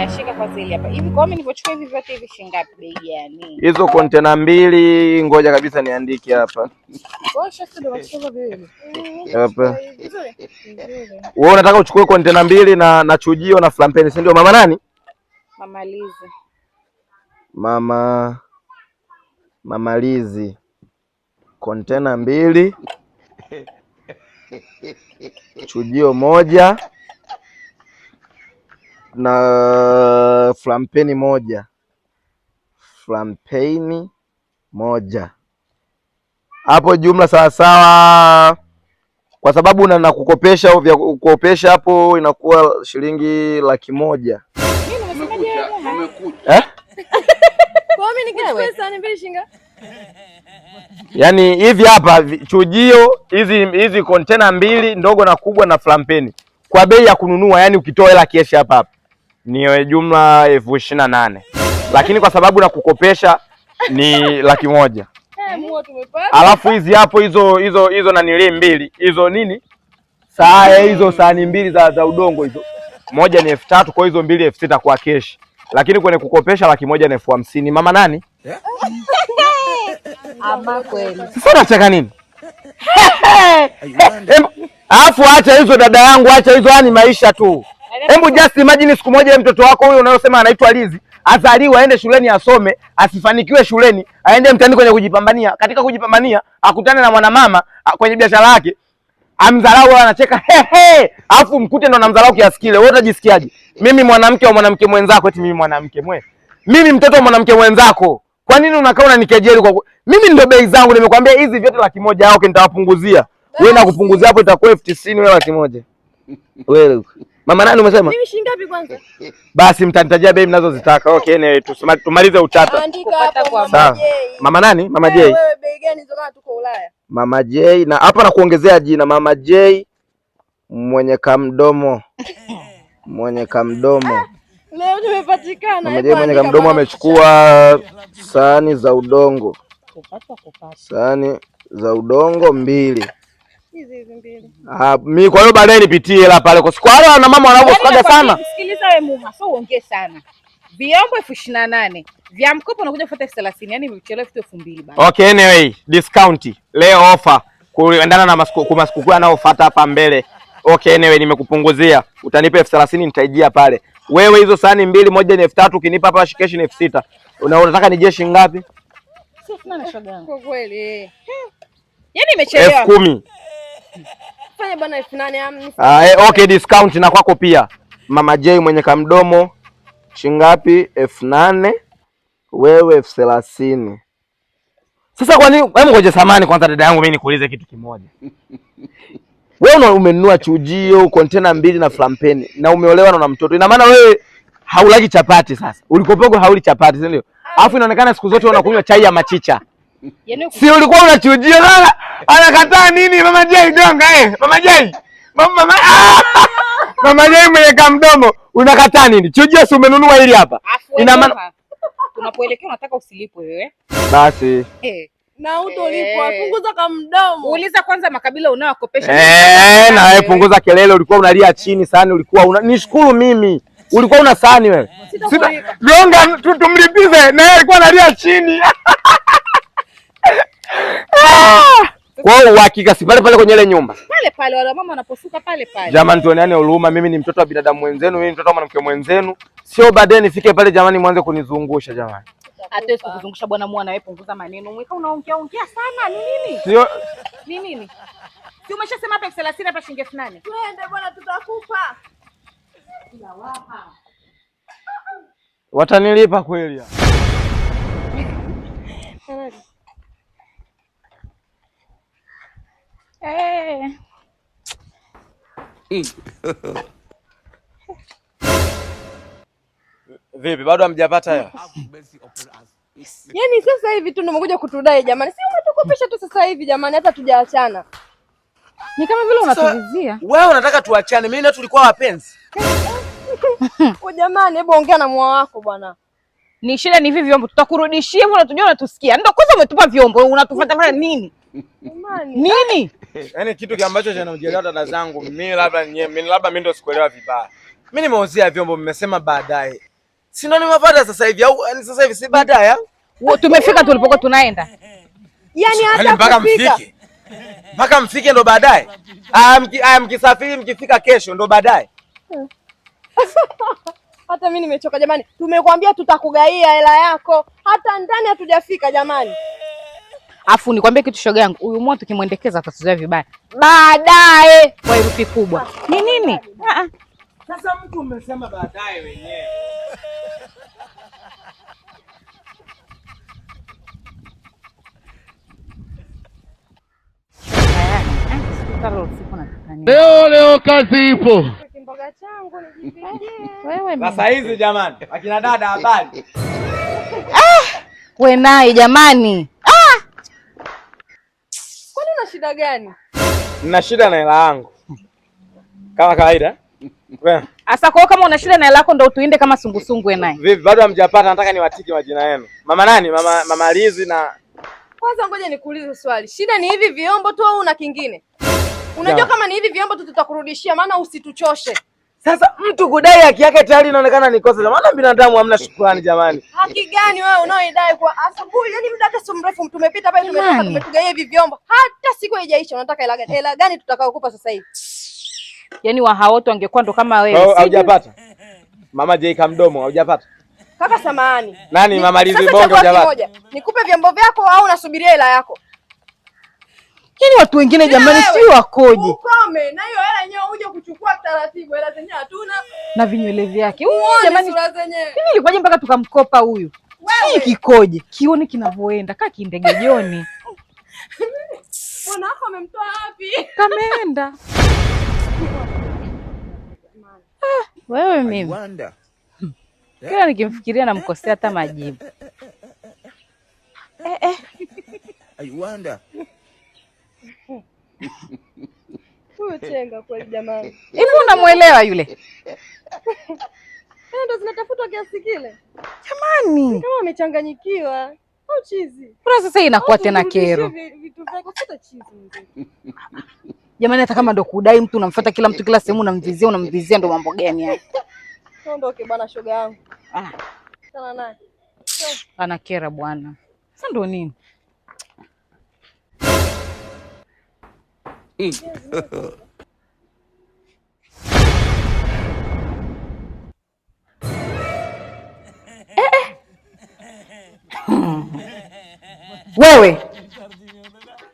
Shika kwa zile hapa. Hivi kwa mimi nilipochukua hivi vyote hivi shilingi ngapi bei gani? Hizo container 2, ngoja kabisa niandike hapa. Hapa. Wewe unataka uchukue container 2 na chujio na flampeni, si ndio? Mama nani? Mama Lizi. Mama Lizi. Container 2. Chujio 1 na flampeni 1. Flampeni 1. Hapo jumla sawa, kwa sababu nakukopesha au vya kukopesha hapo inakuwa shilingi 100,000. Yaani hivi hapa chujio hizi container 2 ndogo na kubwa na flampeni kwa bei ya kununua, yani ukitoa hela kesh hapa ni jumla 28,000, lakini kwa sababu nakukopesha ni 100,000. Alafu hizi hapo hizo na nili 2 hizo nini hizo sahani 2 za udongo hizo, moja ni 3,000, kwa hizo 2 6,000 kwa kesh, lakini kwenye kukopesha 100,000 na 50,000. Mama nani? Ama kweli. Sasa unataka nini? Alafu acha hizo dada yangu, acha hizo, yani maisha tu. Hebu just imagine siku moja mtoto wako huyo unayosema anaitwa Lizi azaliwe, aende shuleni asome, asifanikiwe shuleni, aende mtaani kwenye kujipambania. Katika kujipambania akutane na mwanamama kwenye biashara yake, amdharau, anacheka alafu mkute ndo anamdharau kiasi kile. Wewe utajisikiaje? Mimi mwanamke wa mwanamke mwenzako, eti mimi mwanamke mimi mtoto wa mwanamke mwenzako. Kwa nini unakaa unanikejeli kwa mimi ndo bei zangu nimekwambia hizi vyote 100,000. Okay, nitawapunguzia. Wewe nakupunguzia hapo itakuwa 90,000, wewe 100,000. Wewe mama nani umesema? Mimi shilingi ngapi kwanza? Basi mtanitajia bei mnazozitaka. Okay, tumalize utata. Sawa. Mama nani? Mama J. Wewe bei gani hizo kama tuko Ulaya? Mama J, na hapa na kuongezea jina Mama J mwenye kamdomo. Leo tumepatikana. Mama J mwenye kamdomo amechukua sahani za udongo. Sahani za udongo 2. Hizi 2. Mimi kwa hiyo baadaye nipitie hela pale kwa siku wale na mama wanavyofukaga sana. Sikiliza wewe Muha, sio uongee sana. Vyombo 28,000. Vya mkopo unakuja kufuata 30,000, yani umechelewa 2,000 bado. Okay, anyway, discount. Leo offer kuendana na masikuku yanayofuata hapa mbele. Okay, anyway, nimekupunguzia. Utanipa 30,000 nitaijia pale. Wewe hizo sahani 2, moja ni 3,000, ukinipa hapa kesh ni 6,000. Unataka nije shilingi ngapi? Sio tunana shoga yangu. Kwa kweli. Yaani imechelewa. 10,000. Fanya bwana 8,000. Okay, discount na kwako pia. Mama J mwenye kamdomo shilingi ngapi? 8,000. Wewe 30,000. Sasa kwa nini? Hebu ngoje samani kwanza dada yangu, mimi nikuulize kitu kimoja. Wewe umenunua chujio, container 2 na flampeni na umeolewa na mtoto. Ina maana wewe haulaki chapati sasa. Ulikopogwa hauli chapati, si ndio? Alafu inaonekana siku zote unakunywa chai ya machicha. Si ulikuwa una chujio sasa? Anakataa nini Mama J donga Mama J. Mama J mwenye kamdomo, unakataa nini? Chujio si umenunua hili hapa. Ina maana tunapoelekea unataka usilipwe wewe. Basi. Na utolipwa, punguza kamdomo. Uuliza kwanza makabila unayokopesha. Na wewe punguza kelele, ulikuwa unalia chini sana, ulikuwa nishukuru mimi. Ulikuwa una sahani wewe. Gonga tumlipize na yeye alikuwa analia chini. Kwa hiyo uhakika si pale kwenye ile nyumba. Pale wale mama wanaposuka pale. Jamani tuoneane huruma, mimi ni mtoto wa binadamu mwenzenu, mimi ni mtoto wa mwanamke mwenzenu. Sio baadaye nifike pale jamani mwanze kunizungusha jamani. Hatuwezi kukuzungusha bwana Mwana, wewe punguza maneno. Mweka unaongea sana. Ni nini? Sio. Ni nini? Si umeshasema hapa 30,000 hapa shilingi 8,000. Twende bwana tutakupa. Watanilipa kweli? Vipi bado hamjapata hela? Yaani sasa hivi tu nimekuja kutudai jamani. Si umetukopesha tu sasa hivi jamani, hata tujaachana. Ni kama vile unatuvizia. Wewe unataka tuachane, mimi na tulikuwa wapenzi. Kwa jamani, hebu ongea na mwa wako bwana. Ni shida ni hivi vyombo tutakurudishia, mbona unatujua unatusikia? Ndio kwanza umetupa vyombo, unatufuata kwa nini? Nini? Yaani kitu ambacho chanaujelewa dada zangu, mimi labda mimi ndio sikuelewa vibaya. Mimi nimeuzia vyombo, mmesema baadaye. Si ndio nimefuata sasa hivi au sasa hivi si baadaye? Tumefika tulipokuwa tunaenda. Yaani hata mpaka mfike. Mpaka mfike ndo baadaye. Mkisafiri mkifika kesho ndo baadaye. Hata mimi nimechoka jamani. Tumekwambia tutakugaia hela yako. Hata ndani hatujafika jamani. Afu nikwambie kitu shoga yangu, huyu mwa tukimwendekeza atatuzoea vibaya. Baadaye kwa herufi kubwa. Ni nini? Sasa mtu umesema baadaye wenyewe. Leo kazi ipo. Kimboga changu nijipigie. Wewe sasa hizi jamani, akina dada habari. We naye jamani. Kwani una shida gani? Nina shida na hela yangu. Kama kawaida. Asa kwa kama una shida na hela yako ndo tuinde kama sungusungu we naye. Vipi bado hamjapata? Nataka niwatiki majina yenu. Mama nani? Mama Lizi na kwanza ngoja nikuulize swali. Shida ni hivi vyombo tu au una kingine? Unajua kama ni hivi vyombo tu tutakurudishia, maana usituchoshe. Sasa mtu kudai haki yake tayari inaonekana ni kosa. Maana binadamu hamna shukrani jamani. Haki gani wewe unaoidai kwa asubuhi? Yaani muda hata sio mrefu tumepita pale tumetoka tumetugaia hivi vyombo. Hata siku haijaisha unataka hela gani? Hela gani tutakayokupa sasa hivi? Yaani wa hao wote wangekuwa ndo kama wewe. Haujapata? Mama J Mdomo haujapata? Kaka samahani. Nani Mama Lizi Bonge hujapata? Nikupe vyombo vyako au unasubiria hela yako? Yaani watu wengine jamani si wakoje? Ukome na hiyo hela yenyewe uje kuchukua taratibu, hela zenyewe hatuna na vinywele vyake. Jamani sura zenyewe. Mimi ilikuwaje mpaka tukamkopa huyu? Si kikoje? Kione kinavyoenda kaka kindege Joni. Bwana wako amemtoa wapi? Kameenda. Wewe mimi. Kila nikimfikiria namkosea hata majibu. I wonder. Huyo chenga kweli jamani. Hivi unamuelewa yule? Ndo zinatafutwa kiasi kile. Jamani. Kama amechanganyikiwa au chizi. Kwa sasa inakuwa tena kero. Vitu vyako sita chizi. Jamani hata kama ndo kudai mtu unamfuata kila mtu kila sehemu unamvizia ndo mambo gani haya? Ondoke bwana shoga yangu. Sana naye. Ana kera bwana. Sasa ndo nini?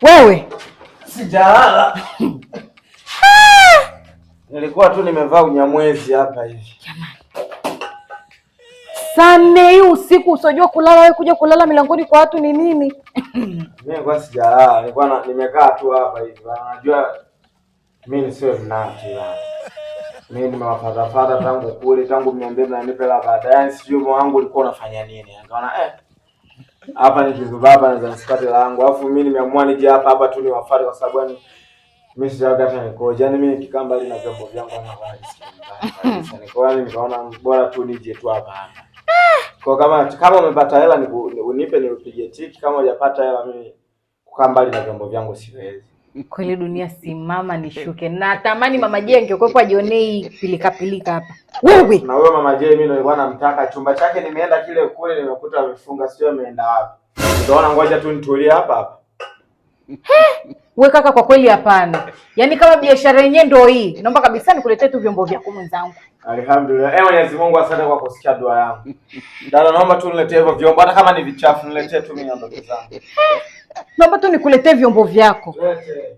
Wewe sijalala. Nilikuwa tu nimevaa unyamwezi hapa hivi. Saa 4 hii usiku usijua kulala, wewe kuja kulala milangoni kwa watu ni nini? Mimi kwa sijalala, nilikuwa nimekaa tu hapa hivi. Unajua mimi sio mnati la. Mimi nimewafadhafadha tangu kule, tangu mniambie mnanipe la baadaye, sijui moyo wangu ulikuwa unafanya nini. Nikaona hapa nikizuba hapa naweza nisipate langu. Alafu mimi nimeamua nije hapa tu niwafuate kwa sababu yani mimi sijaga hata nikoje. Yani mimi nikikaa mbali na vyombo vyangu na bali. Sasa nikaona bora tu nije tu hapa. Kwa kama umepata hela unipe nipige tiki, kama hujapata hela mimi kukaa mbali na vyombo vyangu siwezi. Kweli dunia simama nishuke. Natamani Mama J angekuwepo ajionee pilika pilika hapa. Wewe. Na huyo Mama J mimi nilikuwa namtaka, chumba chake nimeenda kile kule nimekuta amefunga, sio ameenda wapi. Nikaona ngoja tu nitulie hapa. Wewe kaka kwa kweli hapana. Yaani kama biashara yenyewe ndio hii. Naomba kabisa nikuletee tu vyombo vyako mwenzangu. Alhamdulillah. Mwenyezi Mungu asante kwa kusikia dua yangu. Dada naomba tu niletee hivyo vyombo hata kama ni vichafu niletee tu mimi ndio zangu. Naomba tu nikuletee vyombo vyako. Lete.